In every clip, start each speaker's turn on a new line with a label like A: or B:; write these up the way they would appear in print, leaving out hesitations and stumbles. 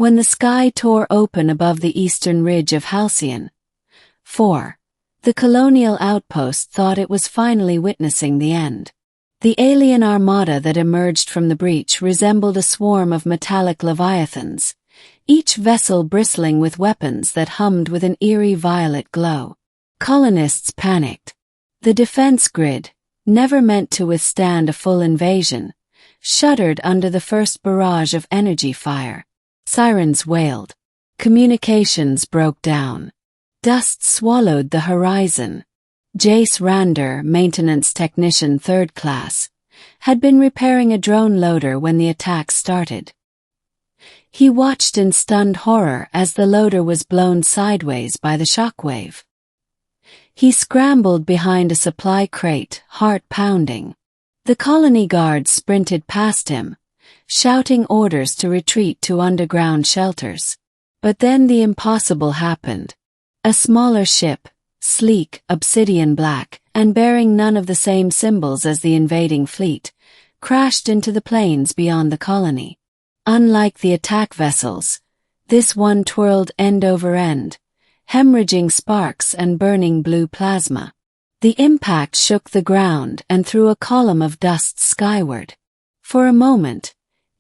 A: when the sky tore open above the eastern ridge of Halcyon. 4. The colonial outpost thought it was finally witnessing the end. The alien armada that emerged from the breach resembled a swarm of metallic leviathans, each vessel bristling with weapons that hummed with an eerie violet glow. Colonists panicked. The defense grid, never meant to withstand a full invasion, shuddered under the first barrage of energy fire. Sirens wailed. Communications broke down. Dust swallowed the horizon. Jace Rander, maintenance technician 3rd class, had been repairing a drone loader when the attack started. He watched in stunned horror as the loader was blown sideways by the shockwave. He scrambled behind a supply crate, heart pounding. The colony guards sprinted past him, shouting orders to retreat to underground shelters. But then the impossible happened. A smaller ship, sleek, obsidian black, and bearing none of the same symbols as the invading fleet, crashed into the plains beyond the colony. Unlike the attack vessels, this one twirled end over end, hemorrhaging sparks and burning blue plasma. The impact shook the ground and threw a column of dust skyward. For a moment,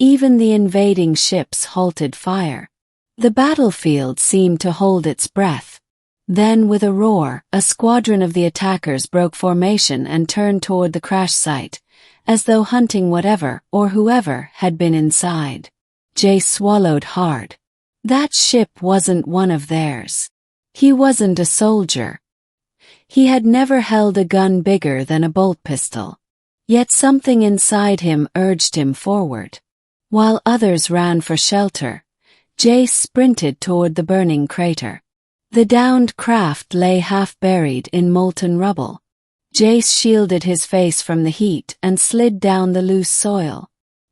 A: even the invading ships halted fire. The battlefield seemed to hold its breath. Then, with a roar, a squadron of the attackers broke formation and turned toward the crash site, as though hunting whatever or whoever had been inside. Jace swallowed hard. That ship wasn't one of theirs. He wasn't a soldier. He had never held a gun bigger than a bolt pistol. Yet something inside him urged him forward. While others ran for shelter, Jace sprinted toward the burning crater. The downed craft lay half buried in molten rubble. Jace shielded his face from the heat and slid down the loose soil.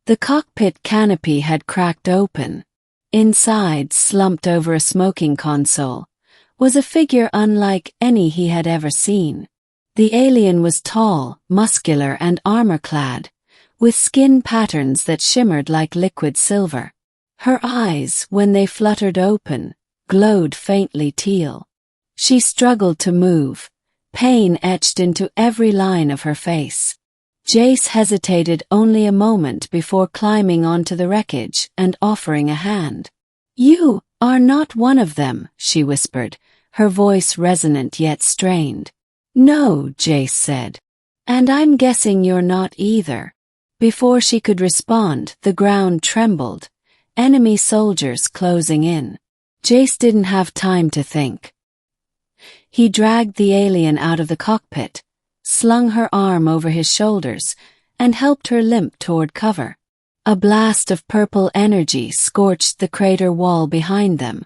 A: The cockpit canopy had cracked open. Inside, slumped over a smoking console, was a figure unlike any he had ever seen. The alien was tall, muscular, and armor-clad, with skin patterns that shimmered like liquid silver. Her eyes, when they fluttered open, glowed faintly teal. She struggled to move, pain etched into every line of her face. Jace hesitated only a moment before climbing onto the wreckage and offering a hand. "You are not one of them," she whispered, her voice resonant yet strained. "No," Jace said. "And I'm guessing you're not either." Before she could respond, the ground trembled, enemy soldiers closing in. Jace didn't have time to think. He dragged the alien out of the cockpit, slung her arm over his shoulders, and helped her limp toward cover. A blast of purple energy scorched the crater wall behind them.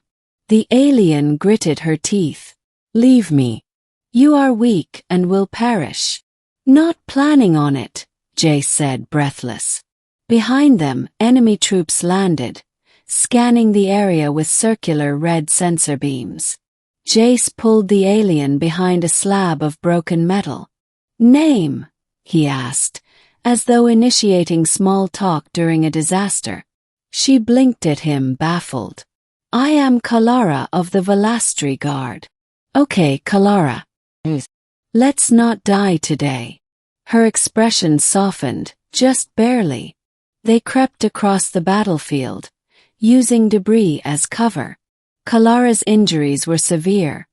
A: The alien gritted her teeth. "Leave me. You are weak and will perish." "Not planning on it," Jace said, breathless. Behind them, enemy troops landed, scanning the area with circular red sensor beams. Jace pulled the alien behind a slab of broken metal. "Name?" he asked, as though initiating small talk during a disaster. She blinked at him, baffled. "I am Kalara of the Velastri Guard." "Okay, Kalara. Let's not die today." Her expression softened, just barely. They crept across the battlefield, using debris as cover. Kalara's injuries were severe,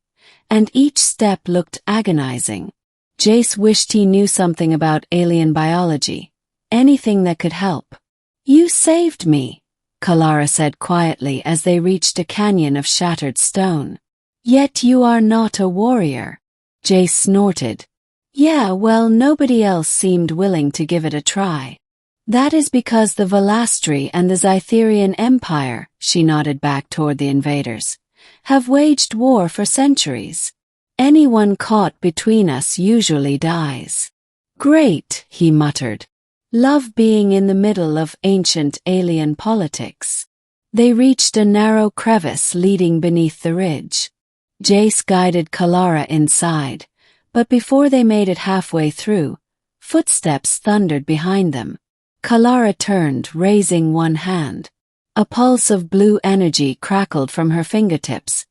A: and each step looked agonizing. Jace wished he knew something about alien biology, anything that could help. "You saved me," Kalara said quietly as they reached a canyon of shattered stone. "Yet you are not a warrior." Jace snorted. "Yeah, well, nobody else seemed willing to give it a try." "That is because the Velastri and the Zytherian Empire," she nodded back toward the invaders, "have waged war for centuries. Anyone caught between us usually dies." "Great," he muttered. "Love being in the middle of ancient alien politics." They reached a narrow crevice leading beneath the ridge. Jace guided Kalara inside, but before they made it halfway through, footsteps thundered behind them. Kalara turned, raising one hand. A pulse of blue energy crackled from her fingertips,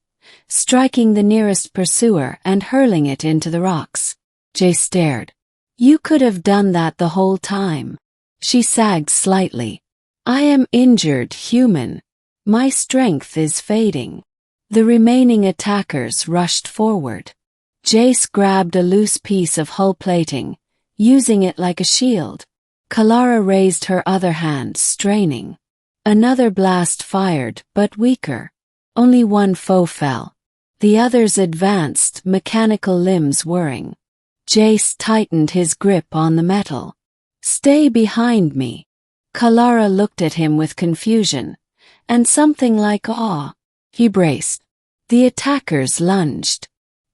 A: striking the nearest pursuer and hurling it into the rocks. Jay stared. You could have done that the whole time. She sagged slightly. I am injured, human. My strength is fading. The remaining attackers rushed forward. Jace grabbed a loose piece of hull plating, using it like a shield. Kalara raised her other hand, straining. Another blast fired, but weaker. Only one foe fell. The others advanced, mechanical limbs whirring. Jace tightened his grip on the metal. Stay behind me. Kalara looked at him with confusion, and something like awe. He braced. The attackers lunged.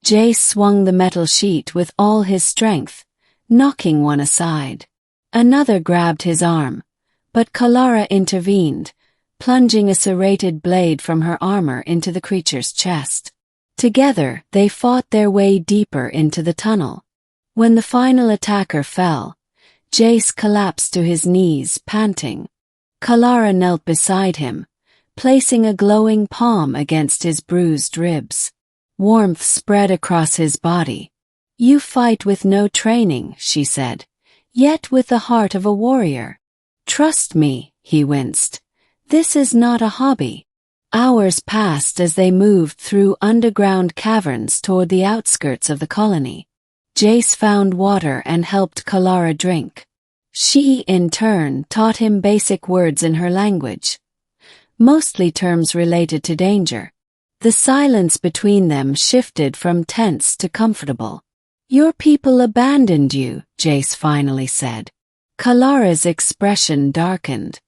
A: Jace swung the metal sheet with all his strength, knocking one aside. Another grabbed his arm, but Kalara intervened, plunging a serrated blade from her armor into the creature's chest. Together, they fought their way deeper into the tunnel. When the final attacker fell, Jace collapsed to his knees, panting. Kalara knelt beside him, placing a glowing palm against his bruised ribs. Warmth spread across his body. You fight with no training, she said, yet with the heart of a warrior. Trust me, he winced. This is not a hobby. Hours passed as they moved through underground caverns toward the outskirts of the colony. Jace found water and helped Kalara drink. She, in turn, taught him basic words in her language, mostly terms related to danger. The silence between them shifted from tense to comfortable. Your people abandoned you, Jace finally said. Kalara's expression darkened.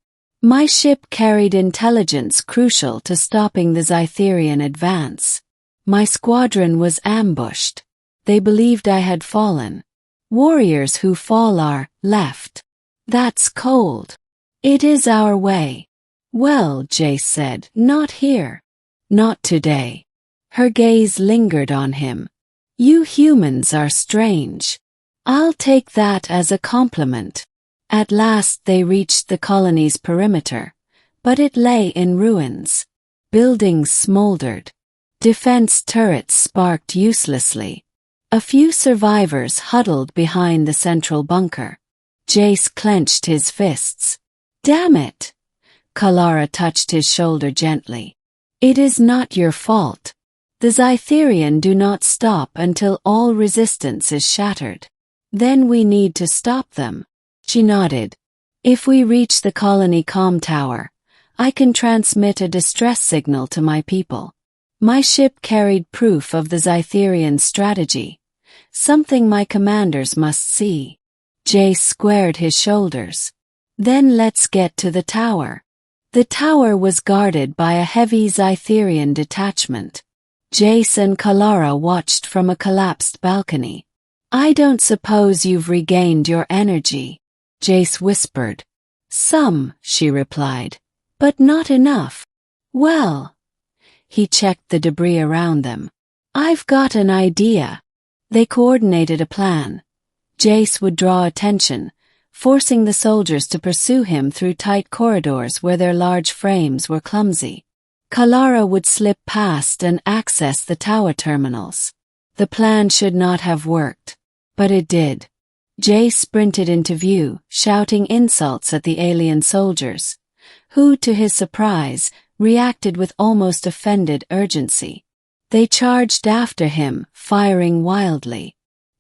A: My ship carried intelligence crucial to stopping the Zytherian advance. My squadron was ambushed. They believed I had fallen. Warriors who fall are left. That's cold. It is our way. Well, Jace said, not here. Not today. Her gaze lingered on him. You humans are strange. I'll take that as a compliment. At last they reached the colony's perimeter, but it lay in ruins. Buildings smoldered. Defense turrets sparked uselessly. A few survivors huddled behind the central bunker. Jace clenched his fists. Damn it! Kalara touched his shoulder gently. It is not your fault. The Zytherian do not stop until all resistance is shattered. Then we need to stop them. She nodded. If we reach the colony comm tower, I can transmit a distress signal to my people. My ship carried proof of the Zytherian strategy, something my commanders must see. Jace squared his shoulders. Then let's get to the tower. The tower was guarded by a heavy Zytherian detachment. Jace and Kalara watched from a collapsed balcony. I don't suppose you've regained your energy, Jace whispered. Some, she replied, but not enough. Well, he checked the debris around them. I've got an idea. They coordinated a plan. Jace would draw attention, forcing the soldiers to pursue him through tight corridors where their large frames were clumsy. Kalara would slip past and access the tower terminals. The plan should not have worked, but it did. Jace sprinted into view, shouting insults at the alien soldiers, who, to his surprise, reacted with almost offended urgency. They charged after him, firing wildly.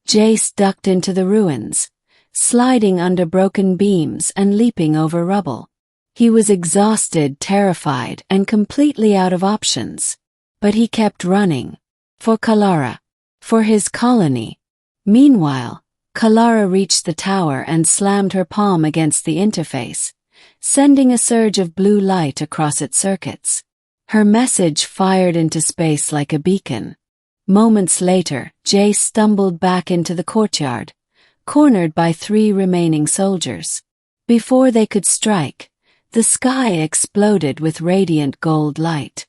A: Jace ducked into the ruins, sliding under broken beams and leaping over rubble. He was exhausted, terrified, and completely out of options. But he kept running. For Kalara. For his colony. Meanwhile, Kalara reached the tower and slammed her palm against the interface, sending a surge of blue light across its circuits. Her message fired into space like a beacon. Moments later, Jace stumbled back into the courtyard, cornered by 3 remaining soldiers. Before they could strike, the sky exploded with radiant gold light.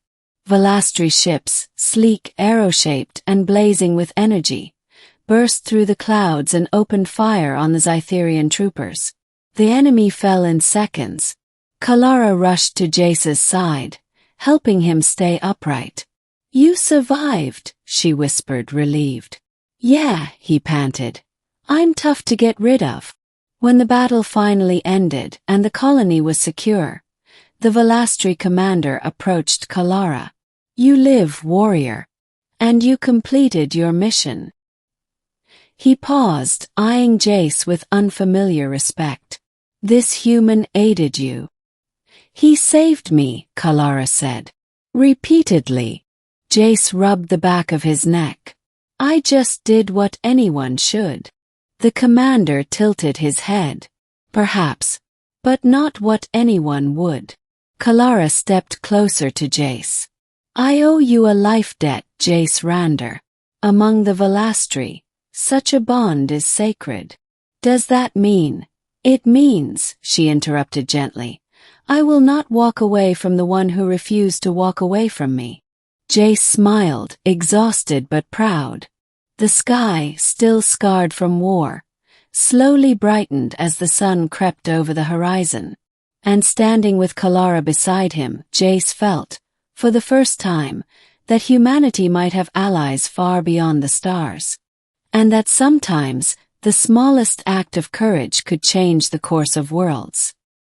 A: Velastri ships, sleek, arrow-shaped, and blazing with energy, burst through the clouds and opened fire on the Zytherian troopers. The enemy fell in seconds. Kalara rushed to Jace's side, helping him stay upright. "You survived," she whispered, relieved. "Yeah," he panted. "I'm tough to get rid of." When the battle finally ended and the colony was secure, the Velastri commander approached Kalara. "You live, warrior. And you completed your mission." He paused, eyeing Jace with unfamiliar respect. "This human aided you." "He saved me," Kalara said. Repeatedly. Jace rubbed the back of his neck. "I just did what anyone should." The commander tilted his head. "Perhaps. But not what anyone would." Kalara stepped closer to Jace. "I owe you a life debt, Jace Rander. Among the Velastri, such a bond is sacred." "Does that mean?" "It means," she interrupted gently, "I will not walk away from the one who refused to walk away from me." Jace smiled, exhausted but proud. The sky, still scarred from war, slowly brightened as the sun crept over the horizon. And standing with Kalara beside him, Jace felt, for the first time, that humanity might have allies far beyond the stars. And that sometimes, the smallest act of courage could change the course of worlds.